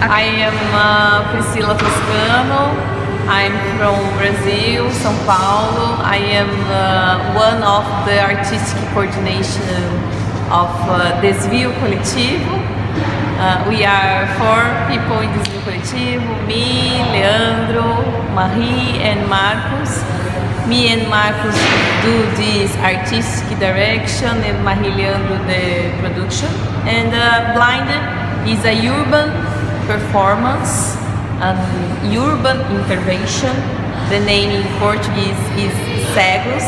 I am Priscila Toscano. I'm from Brazil, São Paulo. I am one of the artistic coordination of Desvio Coletivo. We are 4 people in Desvio Coletivo: me, Leandro, Marie and Marcos. Me and Marcos do this artistic direction and Marie Leandro the production. And Blind is a urban performance, an urban intervention. The name in Portuguese is Cegos.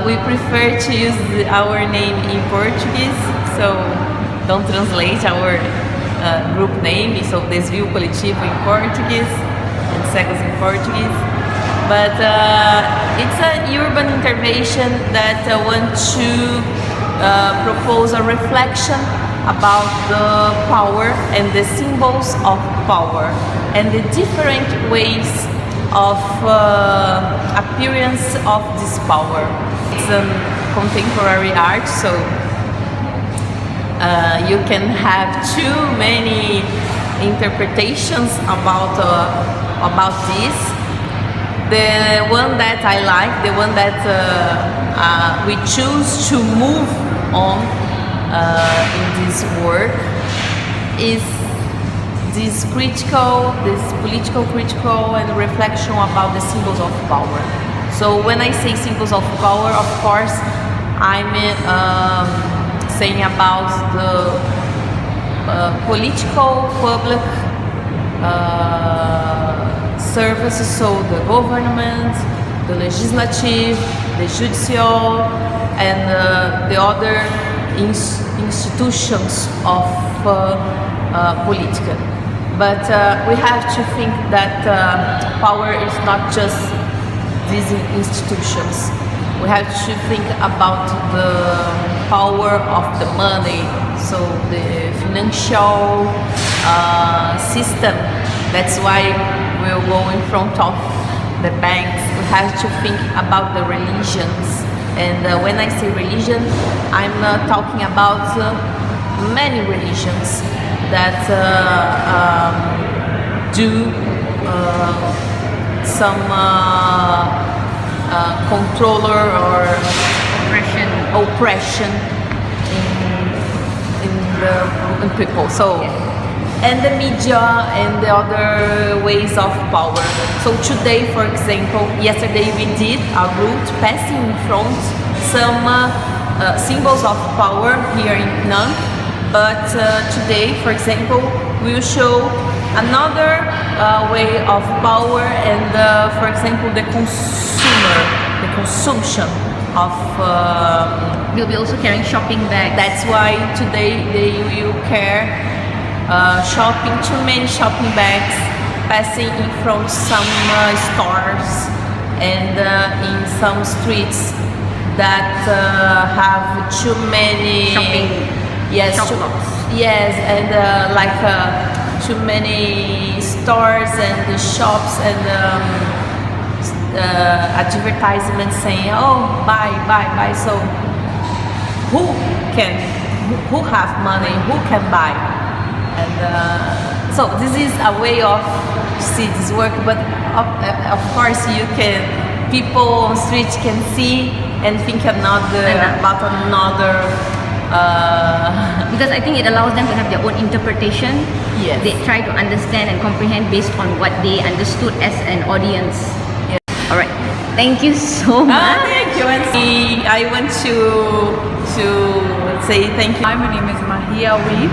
We prefer to use our name in Portuguese, so don't translate our group name. So Desvio Coletivo in Portuguese and Cegos in Portuguese. But it's a urban intervention that wants to propose a reflection about the power and the symbols of power and the different ways of appearance of this power. It's a contemporary art, so you can have too many interpretations about this. The one that I like, the one that we choose to move on in this work is this political critical and reflection about the symbols of power. So when I say symbols of power, of course, I'm saying about the political public services, so the government, the legislative, the judicial, and the other institutions of political. But we have to think that power is not just these institutions. We have to think about the power of the money, so the financial system. That's why we're going in front of the banks. We have to think about the religions. And when I say religion, I'm talking about many religions that do some controller or oppression in people. So. And the media and the other ways of power. So today, for example, yesterday we did a route passing in front some symbols of power here in Penang. But today, for example, we will show another way of power and, for example, the consumption of. We'll be also carrying shopping bags. That's why today they will care. Shopping, too many shopping bags passing in front of some stores and in some streets that have too many shopping. Yes, yes, and like too many stores and shops and advertisements saying, "Oh, buy." So who have money? Who can buy? And so this is a way of see this work, but of course people on street can see and think about another. Because I think it allows them to have their own interpretation. Yes. They try to understand and comprehend based on what they understood as an audience. Yes. All right. Thank you so much. Thank you. And I want to say thank you. Hi, my name is Maria Weep.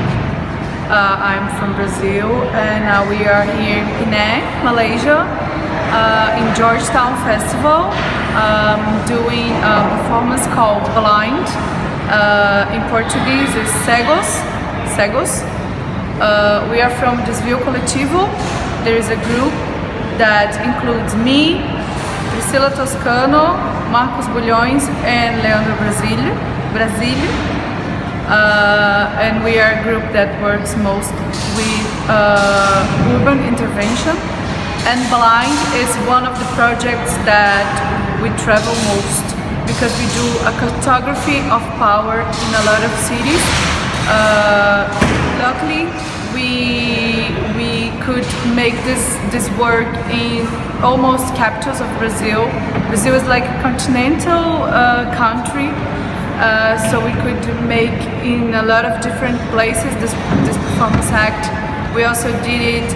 I'm from Brazil and we are here in Penang, Malaysia, in Georgetown Festival, doing a performance called Blind. In Portuguese is Cegos. We are from Desvio Coletivo. There is a group that includes me, Priscila Toscano, Marcos Bulhões and Leandro Brazillian. And we are a group that works most with urban intervention. And Blind is one of the projects that we travel most because we do a cartography of power in a lot of cities. Luckily, we could make this work in almost capitals of Brazil. Brazil is like a continental country, so we could make in a lot of different places this performance act. We also did it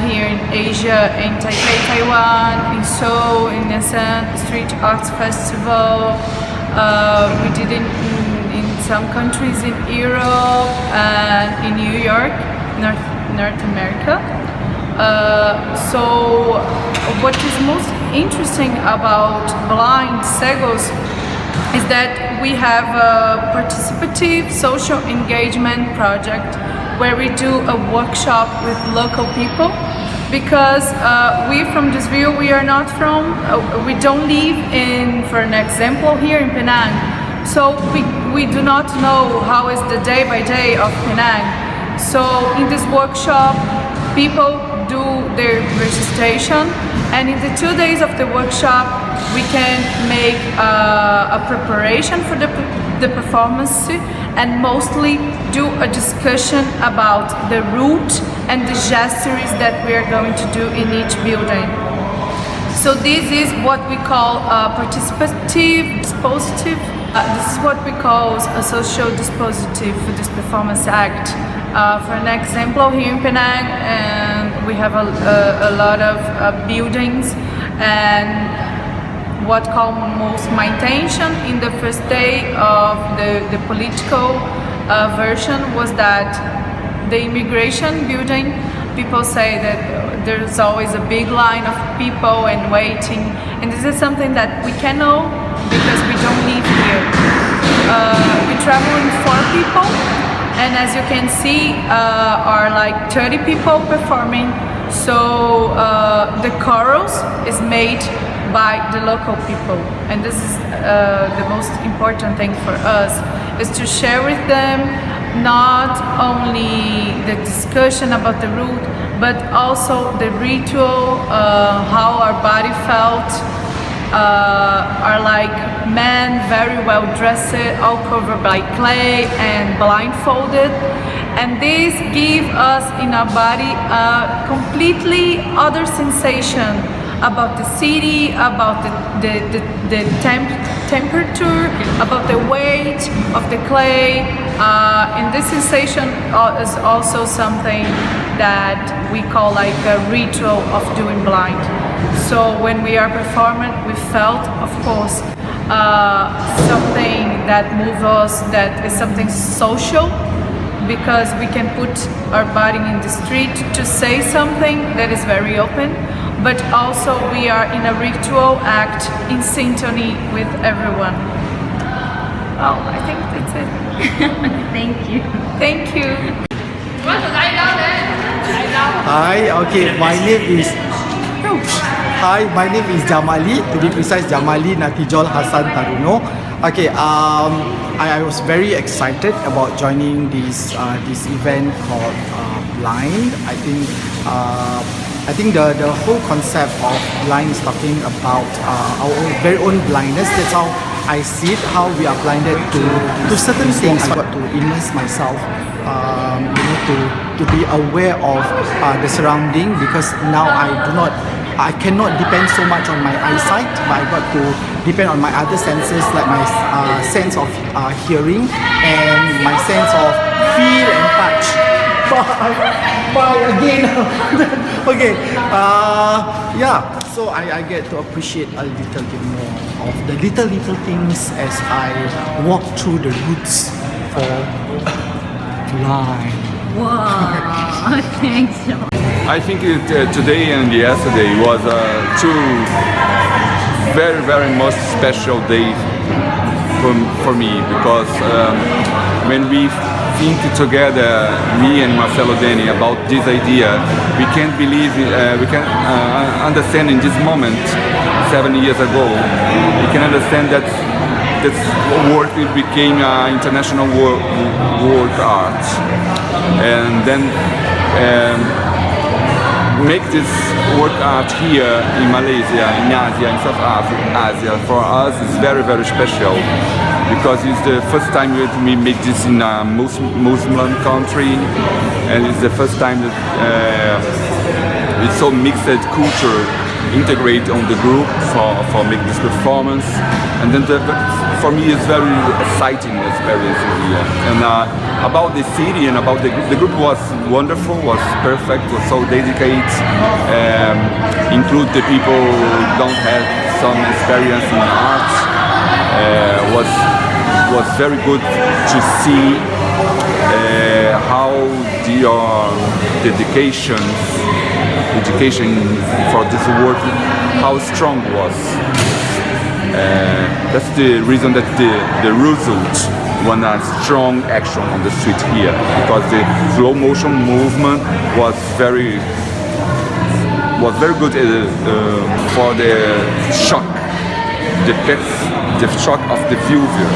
here in Asia, in Taipei, Taiwan, in Seoul, in Busan Street Arts Festival. We did it in some countries in Europe and in New York, North America. So what is most interesting about Blind Cegos is that we have a participative social engagement project where we do a workshop with local people, because we from this view, we are not from, we don't live in, for an example, here in Penang. So we do not know how is the day by day of Penang. So in this workshop, people do their registration, and in the 2 days of the workshop, we can make a preparation for the performance, and mostly do a discussion about the route and the gestures that we are going to do in each building. So this is what we call participative dispositive. This is what we call a social dispositive for this performance act. For an example, here in Penang, and we have a lot of buildings, and what called most my intention in the first day of the political version was that the immigration building, people say that there's always a big line of people and waiting, and this is something that we can know because we don't live here. We travel in 4 people, and as you can see, are like 30 people performing. So the chorus is made by the local people, and this is the most important thing for us, is to share with them not only the discussion about the route, but also the ritual, how our body felt, are like men very well dressed, all covered by clay and blindfolded, and this gives us in our body a completely other sensation about the city, about the temperature, about the weight of the clay, and this sensation is also something that we call like a ritual of doing blind. So when we are performing, we felt, of course, something that moves us, that is something social, because we can put our body in the street to say something that is very open, but also we are in a ritual act in synchrony with everyone. Well, I think that's it. Thank you. Thank you. Hi, okay, my name is Jamali, to be precise, Jamali Natijol Hassan Taruno. Okay, I was very excited about joining this event called Blind. I think the whole concept of blind is talking about our very own blindness. That's how I see it, how we are blinded to certain things. I got to immerse myself, to be aware of the surrounding, because now I cannot depend so much on my eyesight, but I got to depend on my other senses, like my sense of hearing and my sense of feel and touch. Bye again. Okay. Yeah. So I get to appreciate a little bit more of the little things as I walk through the routes for blind. Wow, thanks, John. I think today and yesterday was two very most special days for me, because when we think together, me and Marcelo Deni, about this idea, we can't believe, we can understand in this moment, 7 years ago, we can understand that this work became international world art, and then make this work art here in Malaysia, in Asia, in South Asia, for us is very special, because it's the first time we make this in a Muslim country, and it's the first time that with so mixed culture integrate on the group for make this performance. And then for me it's very exciting experience here. And about the city and about the group was wonderful, was perfect, was so dedicated, include the people who don't have some experience in art. Was very good to see how your dedication for this work, how strong was. That's the reason that the result want a strong action on the street here, because the slow motion movement was very good for the shock, the shock of the viewer.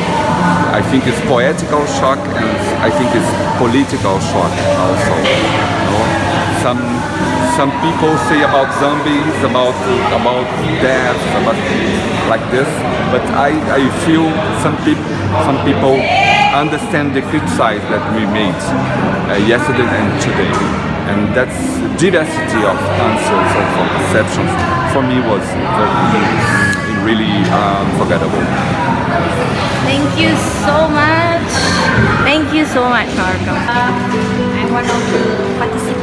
I think it's poetical shock, and I think it's political shock also. You know? Some people say about zombies, about death, about like this, but I feel some people understand the criticize that we made yesterday and today, and that's diversity of answers or of perceptions for me was really unforgettable. Thank you so much. Thank you so much, Marco. I'm one of the participants